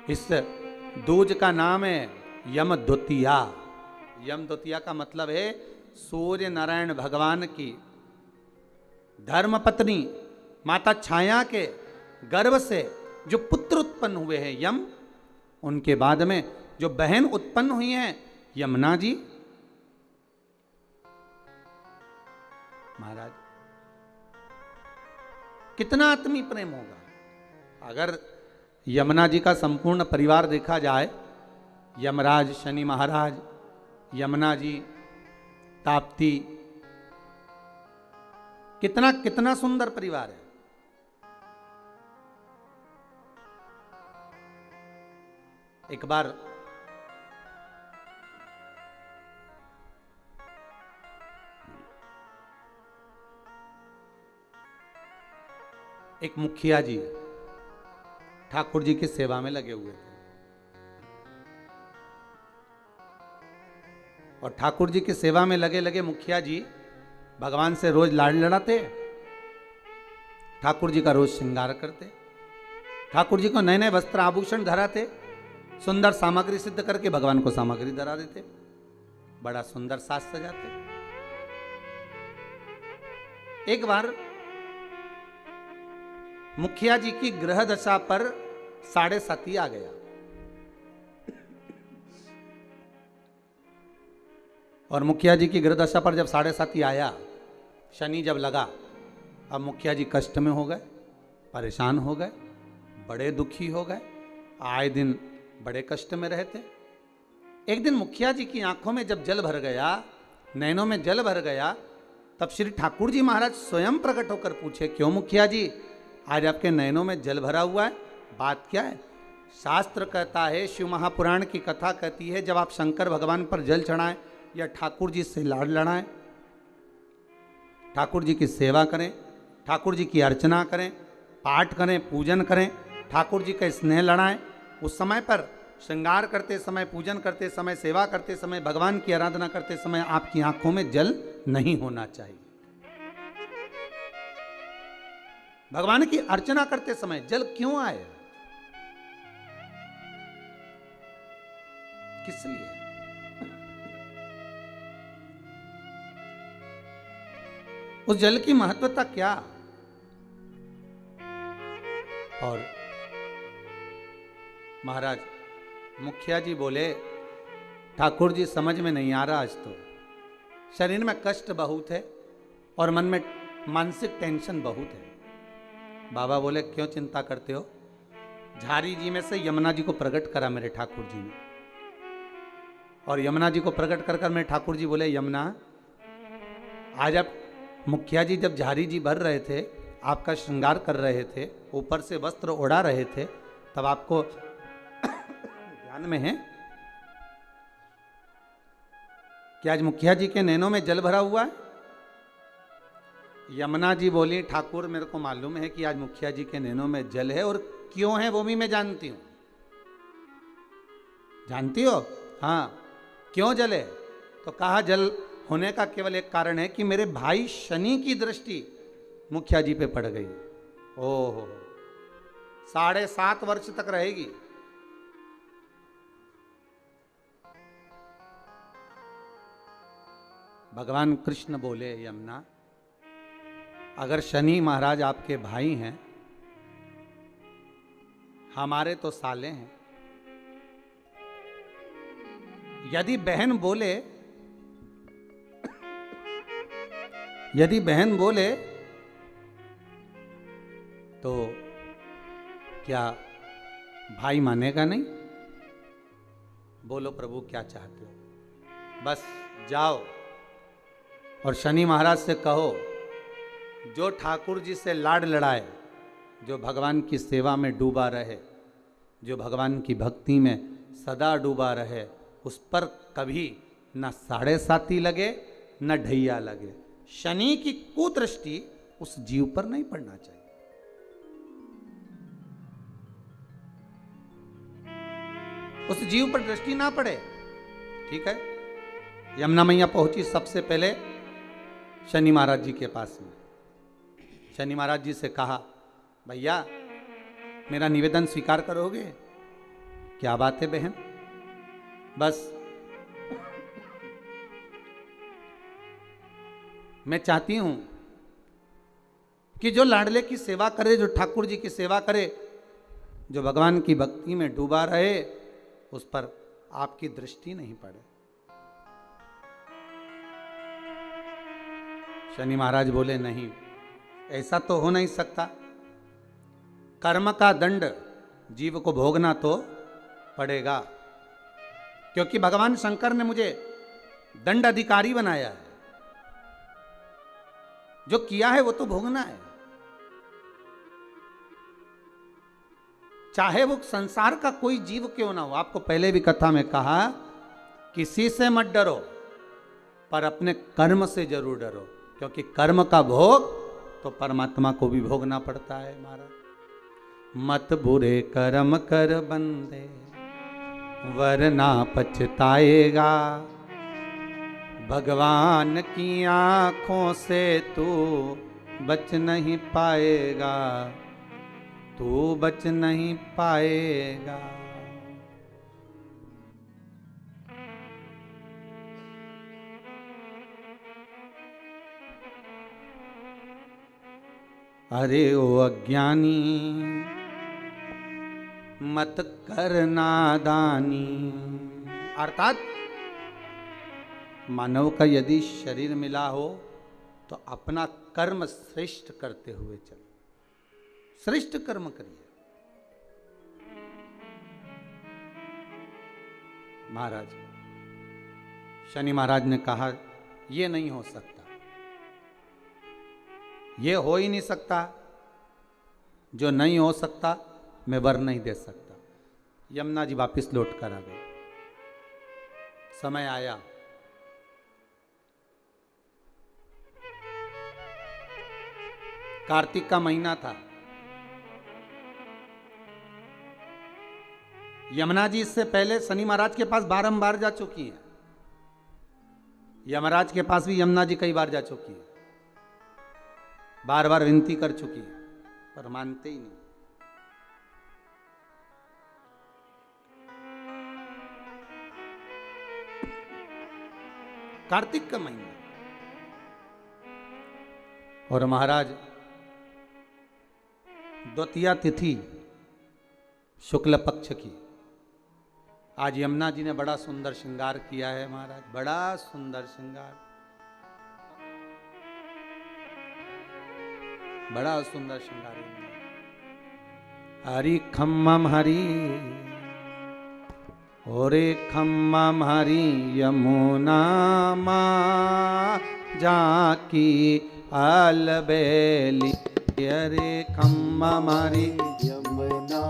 इस दूज का नाम है यम द्वितीया। यम द्वितीया का मतलब है सूर्य नारायण भगवान की धर्मपत्नी माता छाया के गर्भ से जो पुत्र उत्पन्न हुए हैं यम, उनके बाद में जो बहन उत्पन्न हुई हैं यमुना जी। महाराज कितना आत्मी प्रेम होगा अगर यमुना जी का संपूर्ण परिवार देखा जाए, यमराज, शनि महाराज, यमुना जी, ताप्ती, कितना कितना सुंदर परिवार है। एक बार एक मुखिया जी ठाकुर जी की सेवा में लगे हुए थे और ठाकुर जी की सेवा में लगे लगे मुखिया जी भगवान से रोज लाड़ लड़ाते, ठाकुर जी का रोज श्रृंगार करते, ठाकुर जी को नए नए वस्त्र आभूषण धराते, सुंदर सामग्री सिद्ध करके भगवान को सामग्री धरा देते, बड़ा सुंदर साज सजाते। एक बार मुखिया जी की ग्रह दशा पर 7.5 आ गया और मुखिया जी की ग्रह दशा पर जब 7.5 आया, शनि जब लगा, अब मुखिया जी कष्ट में हो गए, परेशान हो गए, बड़े दुखी हो गए, आए दिन बड़े कष्ट में रहते। एक दिन मुखिया जी की आंखों में जब जल भर गया, नैनों में जल भर गया, तब श्री ठाकुर जी महाराज स्वयं प्रकट होकर पूछे, क्यों मुखिया जी आज आपके नैनों में जल भरा हुआ है, बात क्या है? शास्त्र कहता है, शिव महापुराण की कथा कहती है, जब आप शंकर भगवान पर जल चढ़ाएं या ठाकुर जी से लाड़ लड़ाएं, ठाकुर जी की सेवा करें, ठाकुर जी की अर्चना करें, पाठ करें, पूजन करें, ठाकुर जी का स्नेह लड़ाएं, उस समय पर श्रृंगार करते समय, पूजन करते समय, सेवा करते समय, भगवान की आराधना करते समय आपकी आंखों में जल नहीं होना चाहिए। भगवान की अर्चना करते समय जल क्यों आए, किस लिए? उस जल की महत्वता क्या? और महाराज मुखिया जी बोले, ठाकुर जी समझ में नहीं आ रहा, आज तो शरीर में कष्ट बहुत है और मन में मानसिक टेंशन बहुत है। बाबा बोले, क्यों चिंता करते हो? झारी जी में से यमुना जी को प्रकट करा मेरे ठाकुर जी ने, और यमुना जी को प्रकट कर कर मेरे ठाकुर जी बोले, यमुना आज आप, मुखिया जी जब झारी जी भर रहे थे, आपका श्रृंगार कर रहे थे, ऊपर से वस्त्र ओढ़ा रहे थे, तब आपको ध्यान में है कि आज मुखिया जी के नैनों में जल भरा हुआ है? यमुना जी बोली, ठाकुर मेरे को मालूम है कि आज मुखिया जी के नैनों में जल है, और क्यों है वो भी मैं जानती हूं। जानती हो? हाँ, क्यों जल है? तो कहा, जल होने का केवल एक कारण है कि मेरे भाई शनि की दृष्टि मुखिया जी पे पड़ गई। ओहो, 7.5 वर्ष तक रहेगी। भगवान कृष्ण बोले, यमुना अगर शनि महाराज आपके भाई हैं, हमारे तो साले हैं, यदि बहन बोले, यदि बहन बोले तो क्या भाई मानेगा नहीं? बोलो प्रभु क्या चाहते हो? बस जाओ और शनि महाराज से कहो, जो ठाकुर जी से लाड लड़ाए, जो भगवान की सेवा में डूबा रहे, जो भगवान की भक्ति में सदा डूबा रहे, उस पर कभी न 7.5 लगे न ढैया लगे। शनि की कुदृष्टि उस जीव पर नहीं पड़ना चाहिए। उस जीव पर दृष्टि ना पड़े, ठीक है? यमुना मैया पहुंची सबसे पहले शनि महाराज जी के पास में। शनि महाराज जी से कहा, भैया मेरा निवेदन स्वीकार करोगे? क्या बात है बहन। बस मैं चाहती हूं कि जो लाडले की सेवा करे, जो ठाकुर जी की सेवा करे, जो भगवान की भक्ति में डूबा रहे, उस पर आपकी दृष्टि नहीं पड़े। शनि महाराज बोले नहीं, ऐसा तो हो नहीं सकता। कर्म का दंड जीव को भोगना तो पड़ेगा, क्योंकि भगवान शंकर ने मुझे दंड अधिकारी बनाया है। जो किया है वो तो भोगना है, चाहे वो संसार का कोई जीव क्यों ना हो। आपको पहले भी कथा में कहा, किसी से मत डरो, पर अपने कर्म से जरूर डरो, क्योंकि कर्म का भोग तो परमात्मा को भी भोगना पड़ता है। महाराज मत बुरे कर्म कर बंदे, वरना पछताएगा। भगवान की आंखों से तू बच नहीं पाएगा, तू बच नहीं पाएगा। अरे ओ अज्ञानी मत कर नादानी। अर्थात मानव का यदि शरीर मिला हो तो अपना कर्म श्रेष्ठ करते हुए चलो, श्रेष्ठ कर्म करिए। महाराज शनि महाराज ने कहा ये नहीं हो सकता, ये हो ही नहीं सकता। जो नहीं हो सकता मैं वर नहीं दे सकता। यमुना जी वापिस लौट कर आ गए। समय आया, कार्तिक का महीना था। यमुना जी इससे पहले शनि महाराज के पास बारंबार जा चुकी हैं। यमराज के पास भी यमुना जी कई बार जा चुकी है, बार बार विनती कर चुकी है, पर मानते ही नहीं। कार्तिक का महीना और महाराज द्वितीया तिथि शुक्ल पक्ष की। आज यमुना जी ने बड़ा सुंदर श्रृंगार किया है महाराज, बड़ा सुंदर श्रृंगार, बड़ा सुंदर श्रृंगार। हरि खम्मम हरि ओरे खम्मम हरि यमुना माँ जाकी अलबेली। अरे खम्मम हरि यमुना